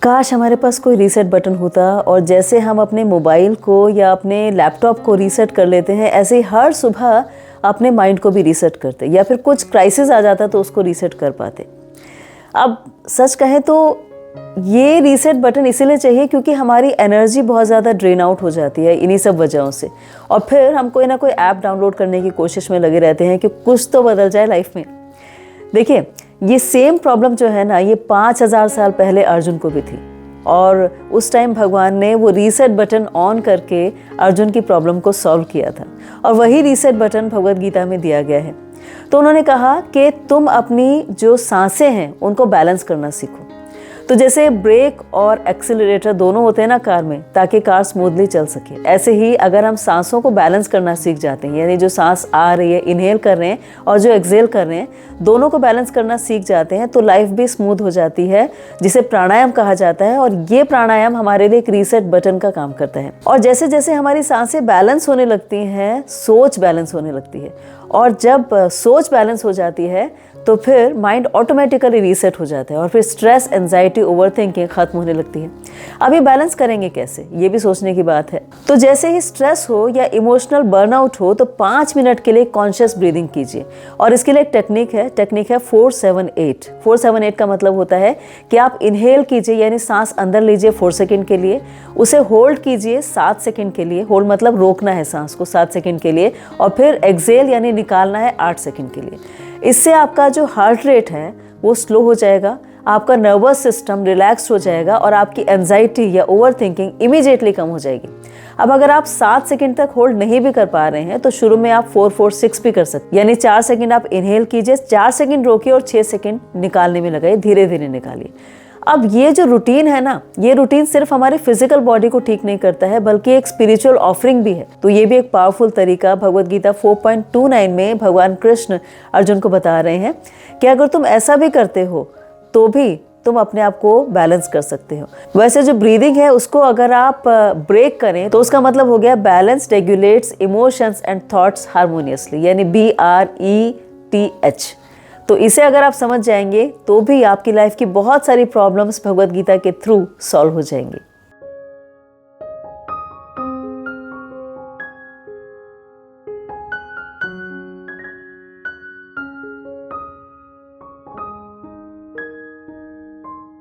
काश हमारे पास कोई रीसेट बटन होता और जैसे हम अपने मोबाइल को या अपने लैपटॉप को रीसेट कर लेते हैं, ऐसे ही हर सुबह अपने माइंड को भी रीसेट करते, या फिर कुछ क्राइसिस आ जाता तो उसको रीसेट कर पाते। अब सच कहें तो ये रीसेट बटन इसीलिए चाहिए क्योंकि हमारी एनर्जी बहुत ज़्यादा ड्रेन आउट हो जाती है इन्हीं सब वजहों से, और फिर हम कोई ना कोई ऐप डाउनलोड करने की कोशिश में लगे रहते हैं कि कुछ तो बदल जाए लाइफ में। देखिए, ये सेम प्रॉब्लम जो है ना, ये 5000 साल पहले अर्जुन को भी थी, और उस टाइम भगवान ने वो रीसेट बटन ऑन करके अर्जुन की प्रॉब्लम को सॉल्व किया था, और वही रीसेट बटन भगवद गीता में दिया गया है। तो उन्होंने कहा कि तुम अपनी जो सांसें हैं उनको बैलेंस करना सीखो। तो जैसे ब्रेक और एक्सीलरेटर दोनों होते हैं ना कार में, ताकि कार स्मूथली चल सके, ऐसे ही अगर हम सांसों को बैलेंस करना सीख जाते हैं, यानी जो सांस आ रही है, इनहेल कर रहे हैं, और जो एक्सहेल कर रहे हैं, दोनों को बैलेंस करना सीख जाते हैं, तो लाइफ भी स्मूथ हो जाती है, जिसे प्राणायाम कहा जाता है। और ये प्राणायाम हमारे लिए एक रीसेट बटन का काम करता है। और जैसे जैसे हमारी सांसें बैलेंस होने लगती हैं, सोच बैलेंस होने लगती है, और जब सोच बैलेंस हो जाती है तो फिर माइंड ऑटोमेटिकली रीसेट हो जाता है, और फिर स्ट्रेस, एंजाइटी, ओवरथिंकिंग खत्म होने लगती है। अब ये बैलेंस करेंगे कैसे, ये भी सोचने की बात है। तो जैसे ही स्ट्रेस हो या इमोशनल बर्नआउट हो तो 5 मिनट के लिए कॉन्शियस ब्रीदिंग कीजिए, और इसके लिए एक टेक्निक है 478। 478 का मतलब होता है कि आप इनहेल कीजिए, यानी सांस अंदर लीजिए 4 सेकेंड के लिए, उसे होल्ड कीजिए 7 सेकेंड के लिए, होल्ड मतलब रोकना है सांस को 7 सेकेंड के लिए, और फिर एक्सहेल यानी निकालना है 8 सेकेंड के लिए। इससे आपका जो हार्ट रेट है वो स्लो हो जाएगा, आपका नर्वस सिस्टम रिलैक्स हो जाएगा, और आपकी एंजाइटी या ओवरथिंकिंग इमीडिएटली कम हो जाएगी। अब अगर आप 7 सेकंड तक होल्ड नहीं भी कर पा रहे हैं तो शुरू में आप 4-4-6 भी कर सकते, यानी 4 सेकंड आप इनहेल कीजिए, 4 सेकंड रोकिए, और 6 सेकंड निकालने में लगाइए, धीरे धीरे निकालिए। अब ये जो रूटीन है ना, ये रूटीन सिर्फ हमारी फिजिकल बॉडी को ठीक नहीं करता है, बल्कि एक स्पिरिचुअल ऑफरिंग भी है। तो ये भी एक पावरफुल तरीका भगवद गीता 4.29 में भगवान कृष्ण अर्जुन को बता रहे हैं कि अगर तुम ऐसा भी करते हो तो भी तुम अपने आप को बैलेंस कर सकते हो। वैसे जो ब्रीदिंग है उसको अगर आप ब्रेक करें तो उसका मतलब हो गया balance regulates emotions and thoughts harmoniously, यानी BRETH। तो इसे अगर आप समझ जाएंगे तो भी आपकी लाइफ की बहुत सारी प्रॉब्लम्स भगवद गीता के थ्रू सॉल्व हो जाएंगी।